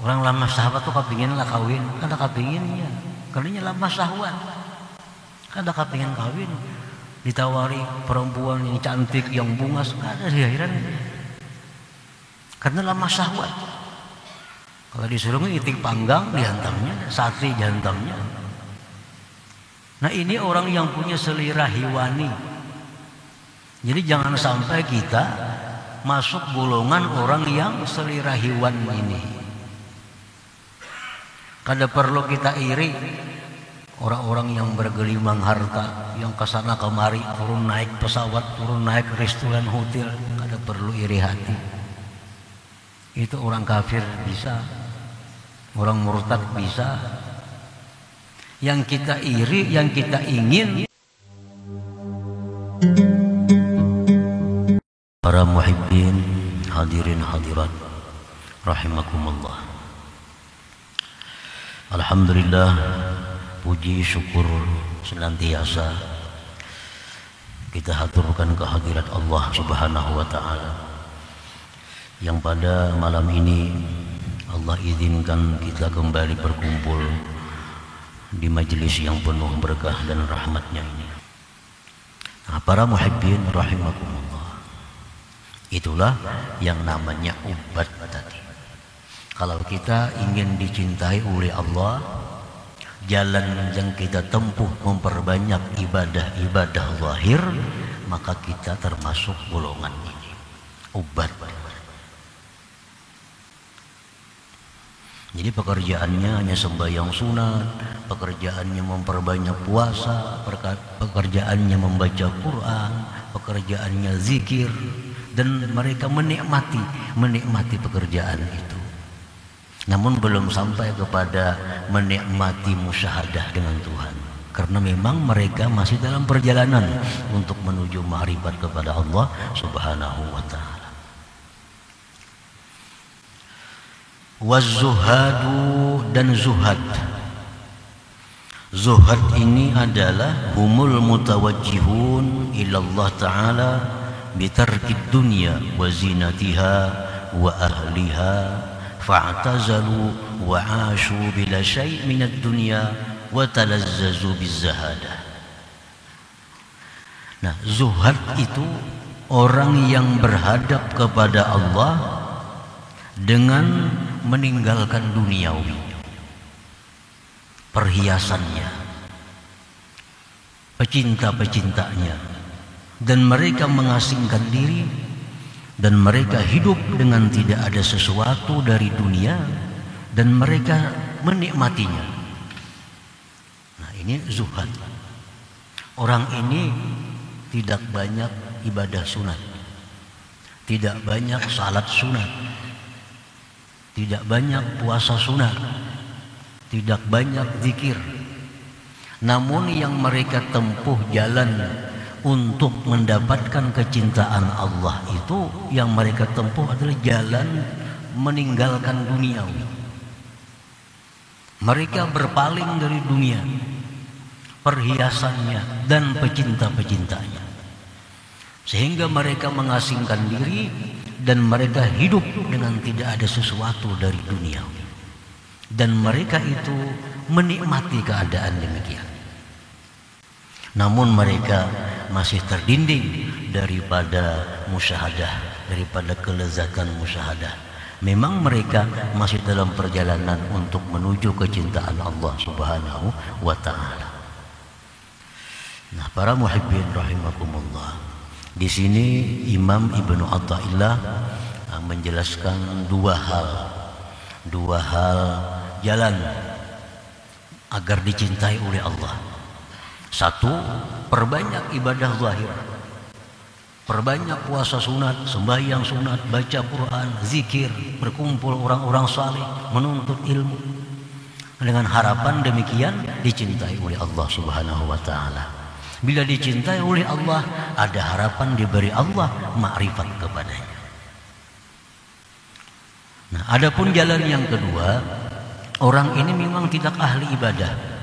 Orang lama sahabat tuh kepingin lah kawin, kada kepinginnya. Karena lama syahwat, kada kepingin kawin. Ditawari perempuan yang cantik, yang bungas, kada di akhiran. Karena lama syahwat. Kalau disuruh itik panggang dihantamnya, sate dihantamnya. Nah ini orang yang punya selera hewani. Jadi jangan sampai kita masuk golongan orang yang selera hewan ini. Kada perlu kita iri orang-orang yang bergelimang harta, yang kesana kemari, turun naik pesawat, turun naik restoran hotel, kada perlu iri hati. Itu orang kafir bisa, orang murtad bisa. Yang kita iri, yang kita ingin, para muhibbin, hadirin hadirat rahimakumullah. Alhamdulillah, puji syukur senantiasa kita haturkan kehadirat Allah Subhanahu wa taala, yang pada malam ini Allah izinkan kita kembali berkumpul di majelis yang penuh berkah dan rahmatnya ini. Nah, para muhibbin rahimakumullah, itulah yang namanya ubat tadi. Kalau kita ingin dicintai oleh Allah, jalan yang kita tempuh memperbanyak ibadah-ibadah zahir, maka kita termasuk golongan ini, ubat. Jadi pekerjaannya hanya sembahyang sunat, pekerjaannya memperbanyak puasa, pekerjaannya membaca Quran, pekerjaannya zikir, dan mereka menikmati pekerjaan itu. Namun belum sampai kepada menikmati musyahadah dengan Tuhan, karena memang mereka masih dalam perjalanan untuk menuju ma'rifat kepada Allah Subhanahu wa ta'ala. Waz-zuhadu, dan zuhad. Zuhad ini adalah humul mutawajjihun ilallah ta'ala bitarkid dunya wa zinatiha wa ahliha fa'tazalu wa ashu bila syai' minad dunya wa talazzazu bizzahadah. Nah, zuhad itu orang yang berhadap kepada Allah dengan meninggalkan duniawi, perhiasannya, pecinta-pecintanya, dan mereka mengasingkan diri, dan mereka hidup dengan tidak ada sesuatu dari dunia, dan mereka menikmatinya. Nah, ini zuhad. Orang ini tidak banyak ibadah sunat, tidak banyak salat sunat, tidak banyak puasa sunat, tidak banyak zikir. Namun yang mereka tempuh jalan untuk mendapatkan kecintaan Allah itu, yang mereka tempuh adalah jalan meninggalkan duniawi. Mereka berpaling dari dunia, perhiasannya, dan pecinta-pecintanya, sehingga mereka mengasingkan diri dan mereka hidup dengan tidak ada sesuatu dari dunia, dan mereka itu menikmati keadaan demikian. Namun mereka masih terdinding daripada musyahadah, daripada kelezatan musyahadah. Memang mereka masih dalam perjalanan untuk menuju kecintaan Allah Subhanahu wa ta'ala. Nah, para muhibbin rahimakumullah, di sini Imam Ibnu Athaillah menjelaskan dua hal jalan agar dicintai oleh Allah. Satu, perbanyak ibadah zahir, perbanyak puasa sunat, sembahyang sunat, baca Quran, zikir, berkumpul orang-orang saleh, menuntut ilmu, dengan harapan demikian dicintai oleh Allah Subhanahu wa ta'ala. Bila dicintai oleh Allah, ada harapan diberi Allah makrifat kepadanya. Nah, adapun jalan yang kedua, orang ini memang tidak ahli ibadah,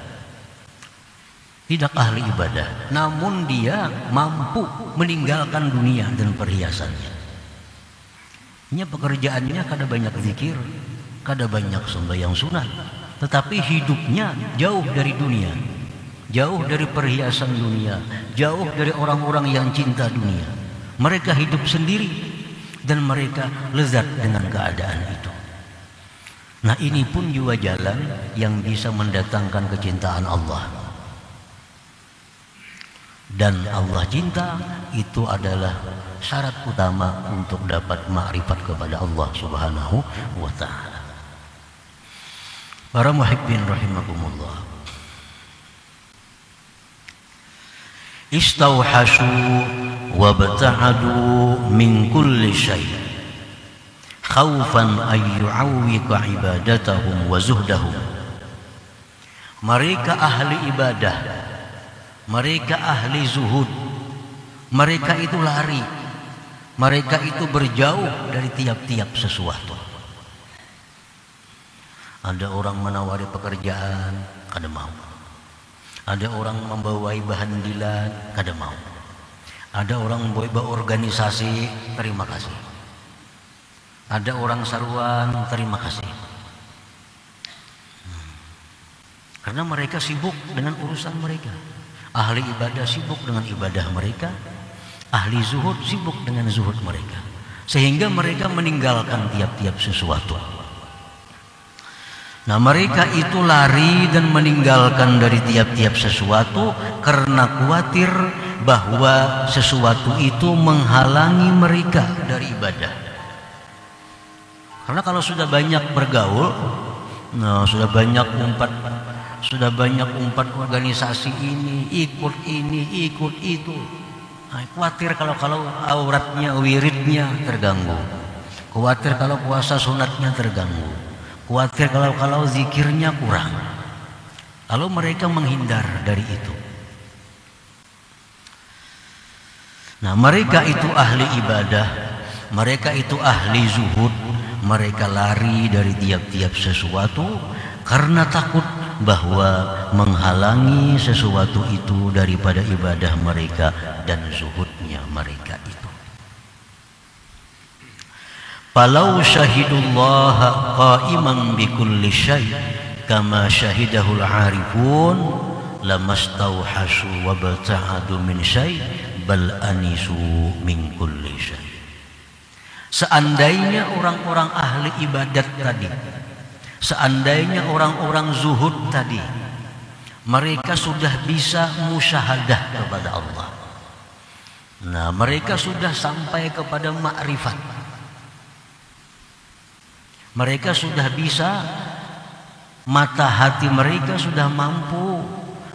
namun dia mampu meninggalkan dunia dan perhiasannya. Ini pekerjaannya kada banyak zikir, kada banyak sembahyang sunat, tetapi hidupnya jauh dari dunia, jauh dari perhiasan dunia, jauh dari orang-orang yang cinta dunia. Mereka hidup sendiri dan mereka lezat dengan keadaan itu. Nah, ini pun juga jalan yang bisa mendatangkan kecintaan Allah. Dan Allah cinta itu adalah syarat utama untuk dapat ma'rifat kepada Allah Subhanahu wa ta'ala. Para muhibbin rahimakumullah, istauhashu wa bata'adu min kulli syai' khawfan ay yu'awwika ibadatahum wa zuhdahum. Mereka ahli ibadah, mereka ahli zuhud, mereka itu lari, mereka itu berjauh dari tiap-tiap sesuatu. Ada orang menawari pekerjaan, kada mau. Ada orang membawai bahan dilan, kada mau. Ada orang membawa organisasi, terima kasih. Ada orang saruan, terima kasih. Karena mereka sibuk dengan urusan mereka. Ahli ibadah sibuk dengan ibadah mereka, ahli zuhud sibuk dengan zuhud mereka, sehingga mereka meninggalkan tiap-tiap sesuatu. Nah, mereka itu lari dan meninggalkan dari tiap-tiap sesuatu karena khawatir bahwa sesuatu itu menghalangi mereka dari ibadah. Karena kalau sudah banyak bergaul, nah, sudah banyak umpat organisasi ini, ikut itu. Nah, khawatir kalau auratnya, wiridnya terganggu. Khawatir kalau puasa sunatnya terganggu. Khawatir kalau zikirnya kurang. Lalu mereka menghindar dari itu. Nah, mereka itu ahli ibadah, mereka itu ahli zuhud. Mereka lari dari tiap-tiap sesuatu karena takut bahwa menghalangi sesuatu itu daripada ibadah mereka dan zuhudnya mereka itu. Falau syahidullaha qa'iman bikulli syai' kama syahidahul 'arifun lamastauhashu wa bata'adu min syai' bal anisu min kulli syai'. Seandainya orang-orang ahli ibadat tadi, seandainya orang-orang zuhud tadi, mereka sudah bisa musyahadah kepada Allah. Nah, mereka sudah sampai kepada ma'rifat. Mereka sudah bisa, mata hati mereka sudah mampu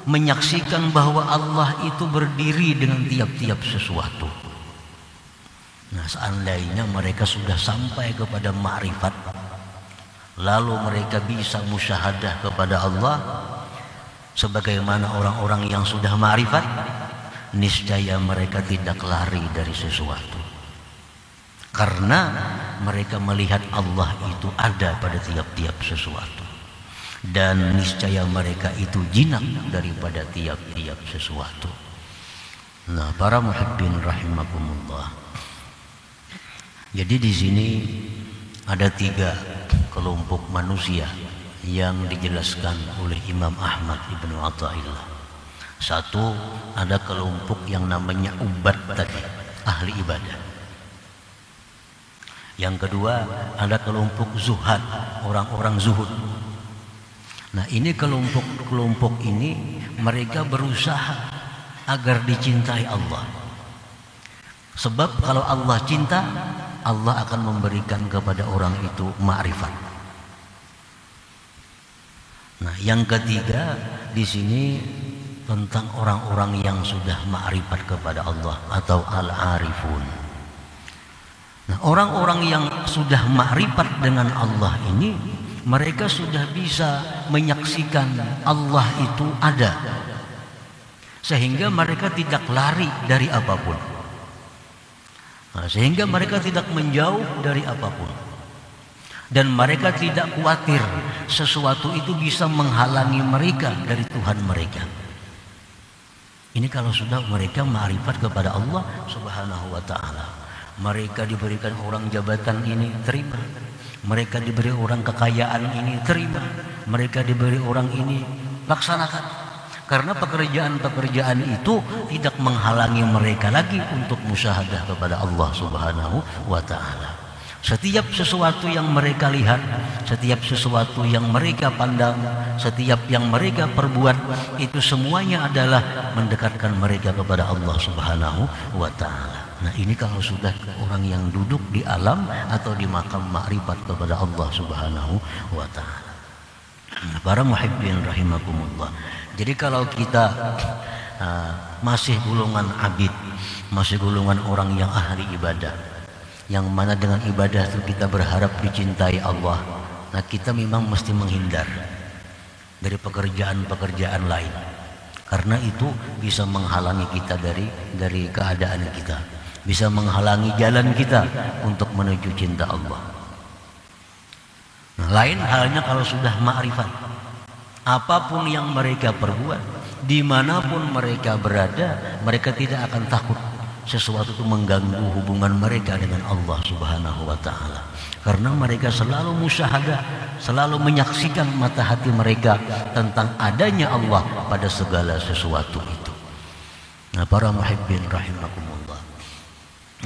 menyaksikan bahwa Allah itu berdiri dengan tiap-tiap sesuatu. Nah, seandainya mereka sudah sampai kepada ma'rifat, lalu mereka bisa musyahadah kepada Allah sebagaimana orang-orang yang sudah ma'rifat, niscaya mereka tidak lari dari sesuatu. Karena mereka melihat Allah itu ada pada tiap-tiap sesuatu. Dan niscaya mereka itu jinak daripada tiap-tiap sesuatu. Nah, para muhibbin rahimakumullah. Jadi di sini ada 3 kelompok manusia yang dijelaskan oleh Imam Ahmad Ibnu Athaillah. 1, ada kelompok yang namanya ubad tadi, ahli ibadah. Yang kedua, ada kelompok zuhad, orang-orang zuhud. Nah, ini kelompok ini mereka berusaha agar dicintai Allah. Sebab kalau Allah cinta, Allah akan memberikan kepada orang itu ma'rifat. Nah, yang ketiga di sini tentang orang-orang yang sudah ma'rifat kepada Allah atau al-arifun. Nah, orang-orang yang sudah ma'rifat dengan Allah ini, mereka sudah bisa menyaksikan Allah itu ada, sehingga mereka tidak lari dari apapun. Nah, sehingga mereka tidak menjauh dari apapun, dan mereka tidak khawatir sesuatu itu bisa menghalangi mereka dari Tuhan mereka. Ini kalau sudah mereka ma'rifat kepada Allah Subhanahu wa ta'ala. Mereka diberikan orang jabatan ini, terima. Mereka diberi orang kekayaan ini, terima. Mereka diberi orang ini, laksanakan. Karena pekerjaan-pekerjaan itu tidak menghalangi mereka lagi untuk musyahadah kepada Allah Subhanahu wa ta'ala. Setiap sesuatu yang mereka lihat, setiap sesuatu yang mereka pandang, setiap yang mereka perbuat, itu semuanya adalah mendekatkan mereka kepada Allah Subhanahu wa ta'ala. Nah, ini kalau sudah orang yang duduk di alam atau di makam makrifat kepada Allah Subhanahu wa ta'ala. Para muhibbin rahimakumullah. Jadi kalau kita masih golongan abid, masih golongan orang yang ahli ibadah, yang mana dengan ibadah itu kita berharap dicintai Allah, nah kita memang mesti menghindar dari pekerjaan-pekerjaan lain, karena itu bisa menghalangi kita dari keadaan kita, bisa menghalangi jalan kita untuk menuju cinta Allah. Nah, lain halnya kalau sudah ma'rifat, apapun yang mereka perbuat, dimanapun mereka berada, mereka tidak akan takut sesuatu itu mengganggu hubungan mereka dengan Allah Subhanahu wa ta'ala, karena mereka selalu musyahadah, selalu menyaksikan mata hati mereka tentang adanya Allah pada segala sesuatu itu. Nah, para muhibbin rahimakumullah,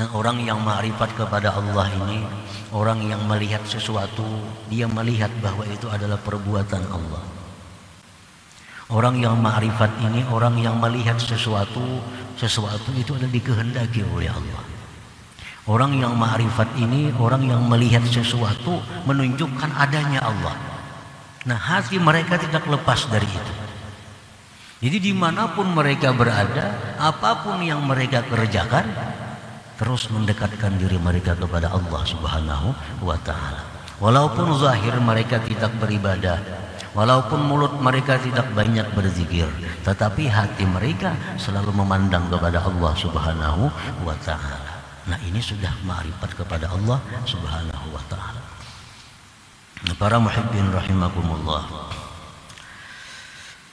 nah, orang yang ma'rifat kepada Allah ini, orang yang melihat sesuatu, dia melihat bahwa itu adalah perbuatan Allah. Orang yang ma'rifat ini, orang yang melihat sesuatu itu adalah dikehendaki oleh Allah. Orang yang ma'rifat ini, orang yang melihat sesuatu menunjukkan adanya Allah. Nah, hati mereka tidak lepas dari itu. Jadi dimanapun mereka berada, apapun yang mereka kerjakan, terus mendekatkan diri mereka kepada Allah Subhanahu wa ta'ala. Walaupun zahir mereka tidak beribadah, walaupun mulut mereka tidak banyak berzikir, tetapi hati mereka selalu memandang kepada Allah Subhanahu wa ta'ala. Nah, ini sudah ma'rifat kepada Allah Subhanahu wa ta'ala. Para muhibbin rahimakumullah,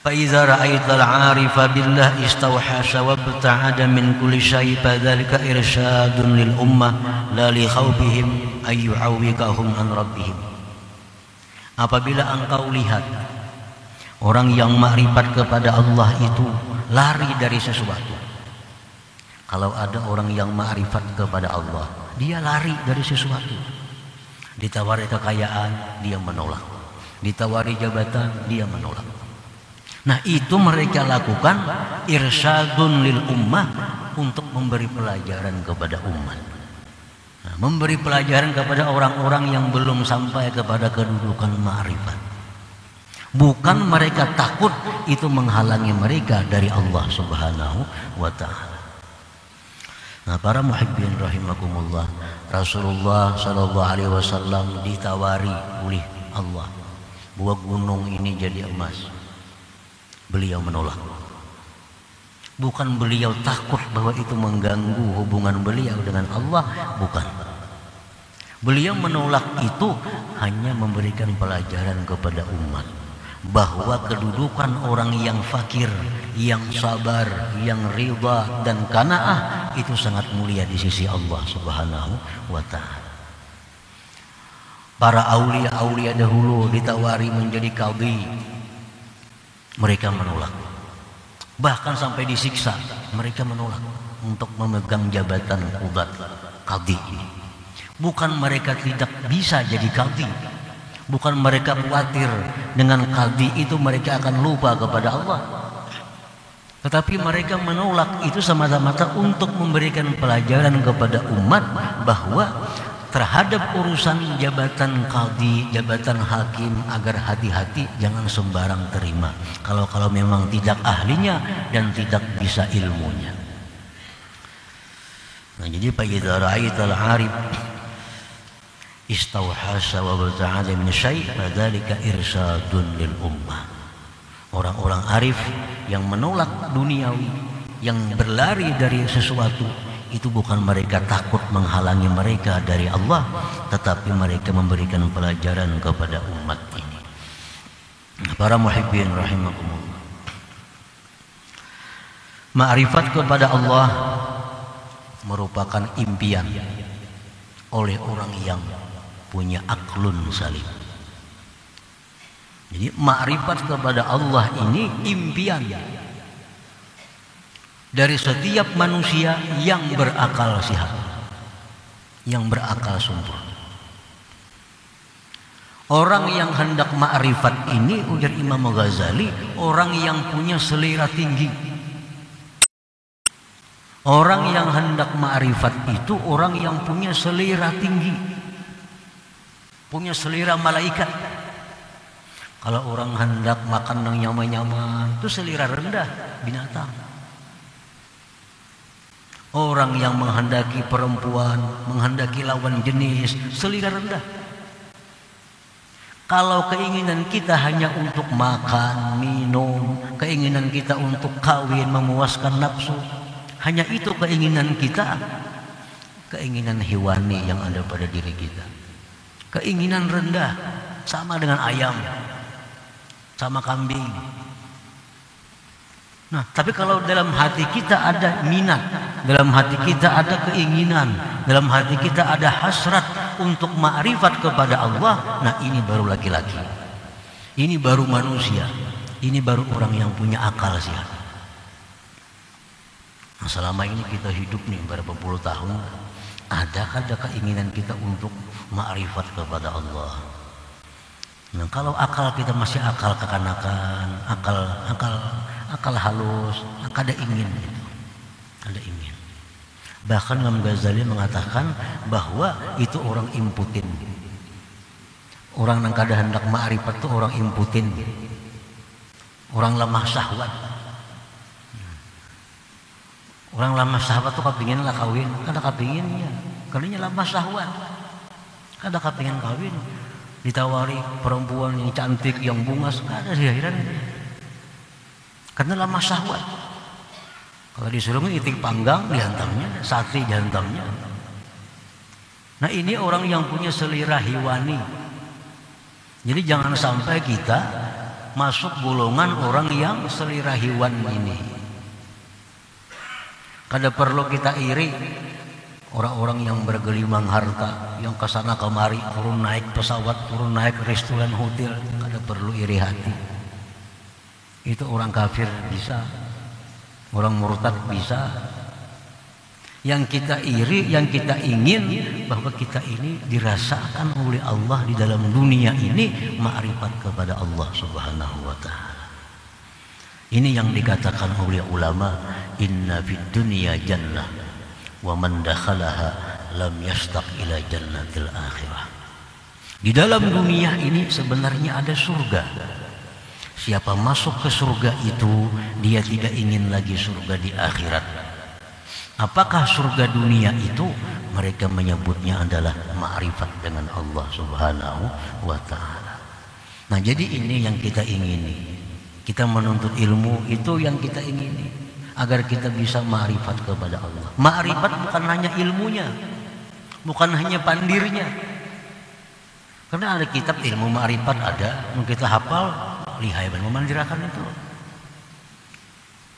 فَإِذَا رَأَيْتَ الْعَارِفَ بِاللَّهِ اسْتَوْحَشَ وَابْتَعَدَ مِنْ كُلِّ شَيْءٍ فَذَلِكَ إِرْشَادٌ لِلْأُمَّةِ لَا لِخَوْفِهِمْ أَنْ يُعَوِّقَهُمْ عَنْ رَبِّهِمْ. Apabila engkau lihat orang yang makrifat kepada Allah itu lari dari sesuatu. Kalau ada orang yang makrifat kepada Allah, dia lari dari sesuatu. Ditawari kekayaan, dia menolak. Ditawari jabatan, dia menolak. Nah, itu mereka lakukan irsyadun lil ummah, untuk memberi pelajaran kepada umat. Nah, memberi pelajaran kepada orang-orang yang belum sampai kepada kedudukan ma'rifat. Bukan mereka takut itu menghalangi mereka dari Allah Subhanahu wa ta'ala. Nah, para muhibbin rahimakumullah, Rasulullah sallallahu alaihi wasallam ditawari oleh Allah bahwa gunung ini jadi emas. Beliau menolak. Bukan beliau takut bahwa itu mengganggu hubungan beliau dengan Allah, bukan. Beliau menolak itu hanya memberikan pelajaran kepada umat bahwa kedudukan orang yang fakir, yang sabar, yang ridha dan qanaah itu sangat mulia di sisi Allah Subhanahu wa ta'ala. Para aulia-aulia dahulu ditawari menjadi qadhi, mereka menolak. Bahkan sampai disiksa, mereka menolak untuk memegang jabatan qudat qadhi ini. Bukan mereka tidak bisa jadi qadhi, bukan mereka khawatir dengan qadhi itu mereka akan lupa kepada Allah, tetapi mereka menolak itu semata-mata untuk memberikan pelajaran kepada umat bahwa terhadap urusan jabatan qadhi, jabatan hakim, agar hati-hati, jangan sembarang terima kalau memang tidak ahlinya dan tidak bisa ilmunya. Nah, jadi fa'idza ra'aital 'arif istauhasa wa bata'ala min syai' fadzalika irsyadun lil ummah. Orang-orang arif yang menolak duniawi, yang berlari dari sesuatu, itu bukan mereka takut menghalangi mereka dari Allah, tetapi mereka memberikan pelajaran kepada umat ini. Para muhibbin rahimakumullah, ma'rifat kepada Allah merupakan impian oleh orang yang punya aklun salim. Jadi ma'rifat kepada Allah ini impian dari setiap manusia yang berakal sehat, yang berakal sempurna. Orang yang hendak ma'rifat ini, ujar Imam Ghazali, orang yang punya selera tinggi. Orang yang hendak ma'rifat itu orang yang punya selera tinggi, punya selera malaikat. Kalau orang hendak makan yang nyaman-nyaman, itu selera rendah binatang. Orang yang menghendaki perempuan, menghendaki lawan jenis, selera rendah. Kalau keinginan kita hanya untuk makan, minum, keinginan kita untuk kawin, memuaskan nafsu, hanya itu keinginan kita, keinginan hewani yang ada pada diri kita. Keinginan rendah, sama dengan ayam, sama kambing. Nah, tapi kalau dalam hati kita ada minat, dalam hati kita ada keinginan, dalam hati kita ada hasrat untuk ma'rifat kepada Allah, nah ini baru laki-laki, ini baru manusia, ini baru orang yang punya akal sehat. Nah, selama ini kita hidup nih berapa puluh tahun, ada keinginan kita untuk ma'rifat kepada Allah. Nah, kalau akal kita masih akal kekanakan, akal halus, ada ingin gitu. Ada ingin. Bahkan Imam Ghazali mengatakan bahwa itu orang imputin. Orang yang kada hendak ma'rifat itu orang imputin. Orang lemah syahwat. Orang lemah syahwat itu kepingin lah kawin, kada kepinginnya. Karena lemah syahwat. Kada kepingin kawin. Ditawari perempuan yang cantik, yang bungas, kada sih akhirannya. Karena lemah syahwat. Kalau disuruh itik panggang dihantamnya, sate dihantamnya. Nah, ini orang yang punya selera hewani. Jadi jangan sampai kita masuk golongan orang yang selera hewan ini. Kada perlu kita iri orang-orang yang bergelimang harta, yang kesana kemari, turun naik pesawat, turun naik restoran hotel, kada perlu iri hati. Itu orang kafir bisa, orang murtad bisa. Yang kita iri, yang kita ingin bahwa kita ini dirasakan oleh Allah di dalam dunia ini ma'rifat kepada Allah Subhanahu wa ta'ala. Ini yang dikatakan oleh ulama, inna fid dunya jannah wa man dakhalaha lam yashtaq ila jannatil akhirah. Di dalam dunia ini sebenarnya ada surga. Siapa masuk ke surga itu, dia tidak ingin lagi surga di akhirat. Apakah surga dunia itu? Mereka menyebutnya adalah ma'rifat dengan Allah Subhanahu wa ta'ala. Nah, jadi ini yang kita ingini. Kita menuntut ilmu itu yang kita ingini, agar kita bisa ma'rifat kepada Allah. Ma'rifat bukan hanya ilmunya, bukan hanya pandirnya. Karena ada kitab ilmu ma'rifat ada, kita hafal, lihai memandirakan itu.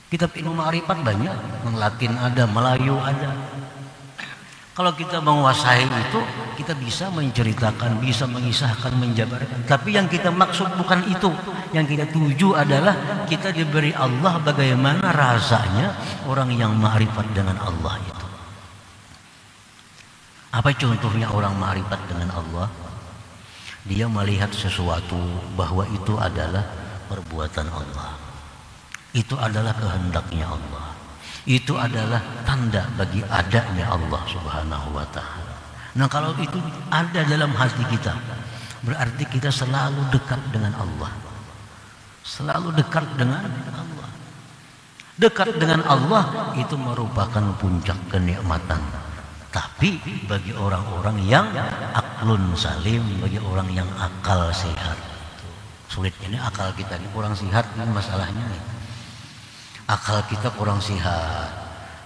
Kitab ilmu ma'rifat banyak, yang Latin ada, Melayu ada. Kalau kita menguasai itu, kita bisa menceritakan, bisa mengisahkan, menjabarkan. Tapi yang kita maksud bukan itu. Yang kita tuju adalah kita diberi Allah bagaimana rasanya orang yang ma'rifat dengan Allah itu. Apa contohnya orang ma'rifat dengan Allah? Dia melihat sesuatu bahwa itu adalah perbuatan Allah. Itu adalah kehendaknya Allah. Itu adalah tanda bagi adanya Allah Subhanahu wa ta'ala. Nah, kalau itu ada dalam hati kita, berarti kita selalu dekat dengan Allah. Selalu dekat dengan Allah. Dekat dengan Allah itu merupakan puncak kenikmatan. Tapi bagi orang-orang yang aklun salim, bagi orang yang akal sehat, sulit ini akal kita ini kurang sehat, ini masalahnya nih. Akal kita kurang sehat.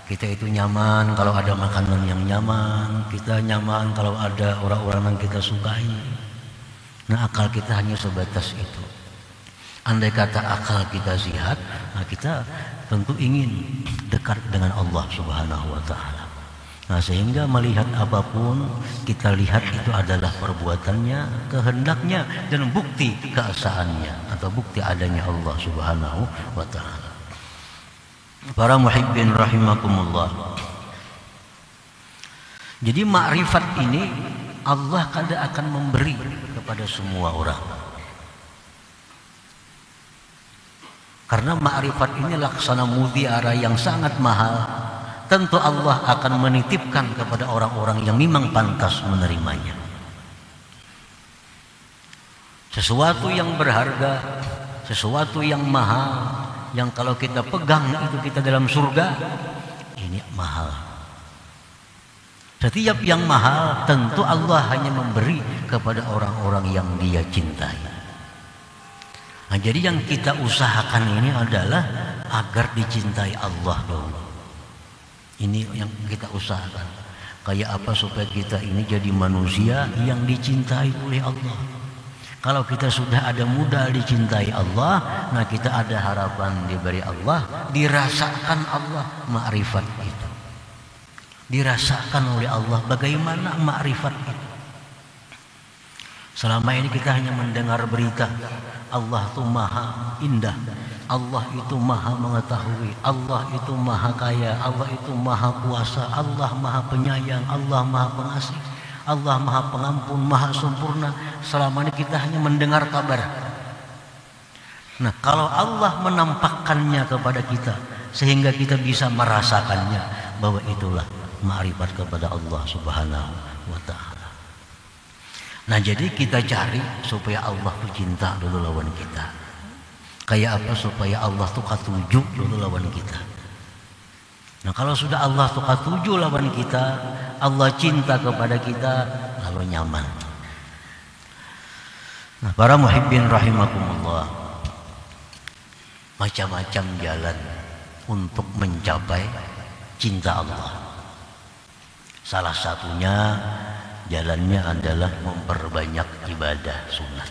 Kita itu nyaman kalau ada makanan yang nyaman, kita nyaman kalau ada orang-orang yang kita sukai. Nah, akal kita hanya sebatas itu. Andai kata akal kita sehat, nah kita tentu ingin dekat dengan Allah Subhanahu wa ta'ala. Nah, sehingga melihat apapun kita lihat itu adalah perbuatannya, kehendaknya, dan bukti keesaannya atau bukti adanya Allah Subhanahu wa ta'ala. Para muhibbin rahimakumullah. Jadi makrifat ini Allah kadang akan memberi kepada semua orang. Karena makrifat ini laksana mutiara yang sangat mahal. Tentu Allah akan menitipkan kepada orang-orang yang memang pantas menerimanya. Sesuatu yang berharga, sesuatu yang mahal, yang kalau kita pegang itu kita dalam surga, ini mahal. Setiap yang mahal tentu Allah hanya memberi kepada orang-orang yang Dia cintai. Nah, jadi yang kita usahakan ini adalah agar dicintai Allah dulu. Ini yang kita usahakan. Kayak apa supaya kita ini jadi manusia yang dicintai oleh Allah. Kalau kita sudah ada mudah dicintai Allah, nah kita ada harapan diberi Allah, dirasakan Allah makrifat itu. Dirasakan oleh Allah bagaimana makrifat itu. Selama ini kita hanya mendengar berita Allah itu maha indah, Allah itu maha mengetahui, Allah itu maha kaya, Allah itu maha kuasa, Allah maha penyayang, Allah maha pengasih, Allah maha pengampun, maha sempurna. Selama ini kita hanya mendengar kabar. Nah, kalau Allah menampakkannya kepada kita sehingga kita bisa merasakannya, bahwa itulah makrifat kepada Allah Subhanahu wa ta'ala. Nah, jadi kita cari supaya Allah tuh cinta dulu lawan kita. Kayak apa supaya Allah tuh katuju dulu lawan kita. Nah, kalau sudah Allah tuh katuju lawan kita, Allah cinta kepada kita, lalu nyaman. Nah, para muhibbin rahimakumullah, macam-macam jalan untuk mencapai cinta Allah. Salah satunya jalannya adalah memperbanyak ibadah sunat.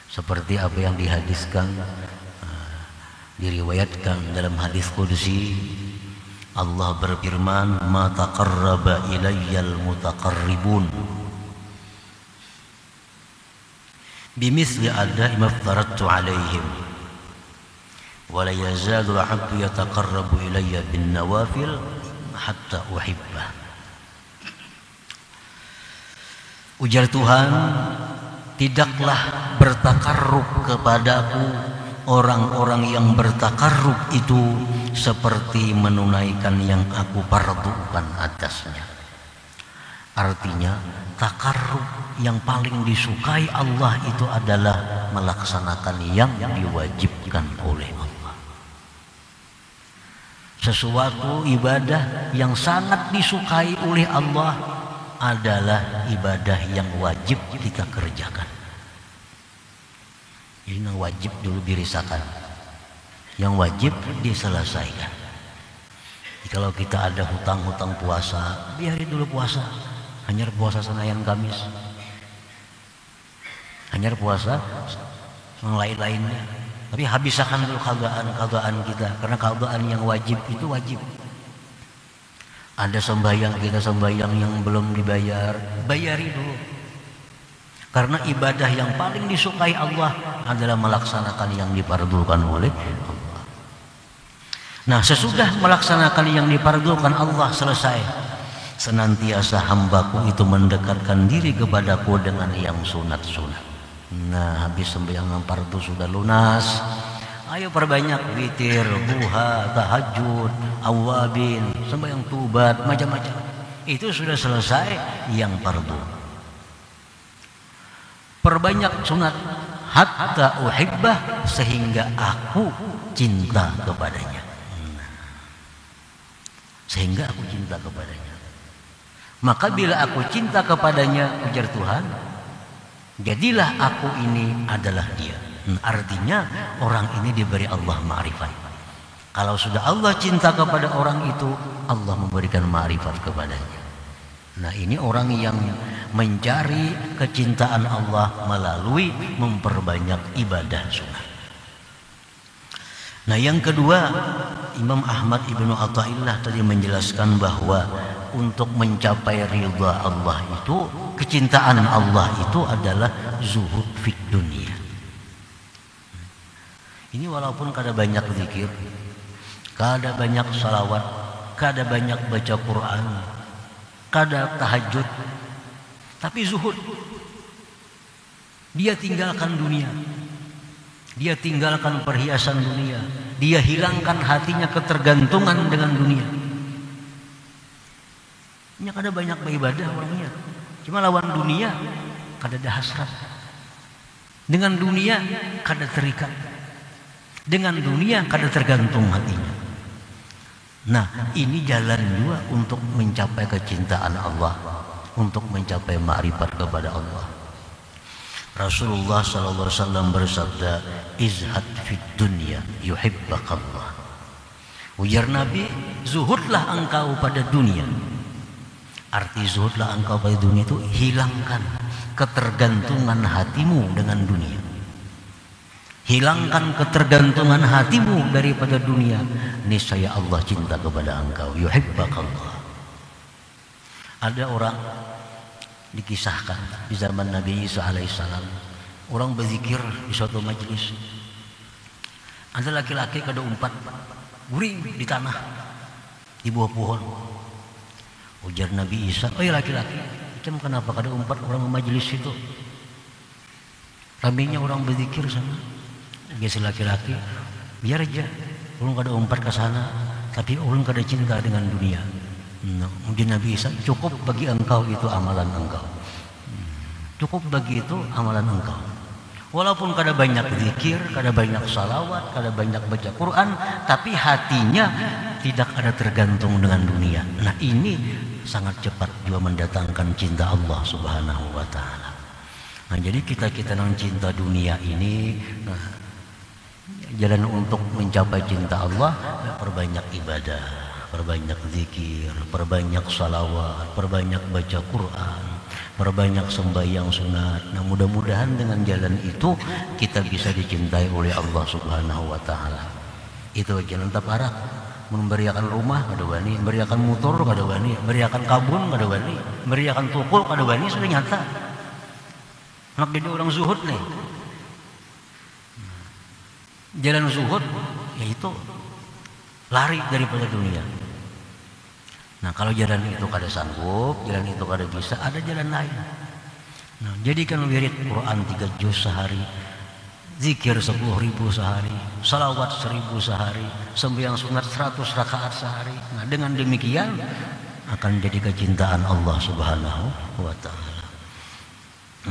Seperti apa yang dihadiskan, diriwayatkan dalam hadis qudsi, Allah berfirman, "Ma taqarraba ilayyal mutaqarribun bimithli ada'i ma aftaradtu 'alaihim wa la yazalu 'abdu yataqarrabu ilayya bin nawafil hatta uhibbah." Ujar Tuhan, tidaklah bertakarrub kepadaku orang-orang yang bertakarrub itu seperti menunaikan yang aku fardukan atasnya. Artinya, takarrub yang paling disukai Allah itu adalah melaksanakan yang diwajibkan oleh Allah. Sesuatu ibadah yang sangat disukai oleh Allah adalah ibadah yang wajib kita kerjakan. Ini wajib dulu dirisakan, yang wajib diselesaikan. Kalau kita ada hutang-hutang puasa, biarin dulu puasa, hanya puasa Senin Kamis, hanya puasa yang lain-lainnya. Tapi habiskan dulu keadaan kita, karena keadaan yang wajib itu wajib. Ada sembahyang, kita sembahyang yang belum dibayar, bayari dulu. Karena ibadah yang paling disukai Allah adalah melaksanakan yang difardukan oleh Allah. Nah, sesudah melaksanakan yang difardukan Allah selesai, senantiasa hambaku itu mendekatkan diri kepadaku dengan yang sunat-sunat. Nah, habis sembahyang fardu sudah lunas, ayo perbanyak witir, duha, tahajud, awabin, sembahyang tubat, macam-macam. Itu sudah selesai yang fardu. Perbanyak sunat hatta uhibbah, sehingga aku cinta kepadanya. Sehingga aku cinta kepadanya. Maka bila aku cinta kepadanya, ujar Tuhan, jadilah aku ini adalah dia. Artinya orang ini diberi Allah ma'rifat. Kalau sudah Allah cinta kepada orang itu, Allah memberikan ma'rifat kepadanya. Nah, ini orang yang mencari kecintaan Allah melalui memperbanyak ibadah sunnah. Nah yang kedua, Imam Ahmad Ibnu Athaillah tadi menjelaskan bahwa untuk mencapai ridha Allah itu, kecintaan Allah itu adalah zuhud fid dunia. Ini walaupun kada banyak zikir, kada banyak salawat, kada banyak baca Quran, kada tahajud, tapi zuhud. Dia tinggalkan dunia, dia tinggalkan perhiasan dunia, dia hilangkan hatinya ketergantungan dengan dunia. Ini kada banyak beribadah orangnya, cuma lawan dunia kada ada hasrat. Dengan dunia kada terikat, dengan dunia kada tergantung hatinya. Nah ini jalan juga untuk mencapai kecintaan Allah, untuk mencapai ma'rifat kepada Allah. Rasulullah SAW bersabda, izhad fid dunya yuhibbakallah. Ujar Nabi, zuhudlah engkau pada dunia. Arti zuhudlah engkau pada dunia itu hilangkan ketergantungan hatimu dengan dunia. Hilangkan ketergantungan hatimu daripada dunia, niscaya Allah cinta kepada engkau, yuhibbakallah. Ada orang dikisahkan di zaman Nabi Isa alaihissalam, orang berzikir di suatu majelis, ada laki-laki kada umpat guring di tanah di bawah pohon. Ujar Nabi Isa, oh ya laki-laki, macam kenapa kada umpat orang di majelis itu? Ramainya orang berzikir sana. Biasa laki-laki, biar aja orang kada umpat ke sana, tapi orang kada cinta dengan dunia. Nah, mungkin Nabi Isa, cukup bagi engkau itu amalan engkau. Cukup bagi itu amalan engkau. Walaupun kada banyak zikir, kada banyak salawat, kada banyak baca Quran, tapi hatinya tidak ada tergantung dengan dunia. Nah ini sangat cepat juga mendatangkan cinta Allah Subhanahu wa ta'ala. Nah jadi kita yang cinta dunia ini, nah, jalan untuk mencapai cinta Allah, perbanyak ibadah, perbanyak zikir, perbanyak salawat, perbanyak baca Quran, perbanyak sembahyang sunat. Nah mudah-mudahan dengan jalan itu kita bisa dicintai oleh Allah Subhanahu wa ta'ala. Itu jalan taparak. Memberiakan rumah kada wani, memberiakan motor kada wani, memberiakan kabun kada wani, memberiakan tukul kada wani, sudah nyata. Nak jadi orang zuhud nih. Jalan zuhud yaitu lari daripada dunia. Nah kalau jalan itu kada sanggup, jalan itu kada bisa, ada jalan lain. Nah jadikan wirid Quran 3 juz sehari, zikir 10.000 sehari, salawat 1.000 sehari, sembahyang sunat 100 rakaat sehari. Nah dengan demikian akan jadi kecintaan Allah Subhanahu wa ta'ala.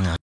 Nah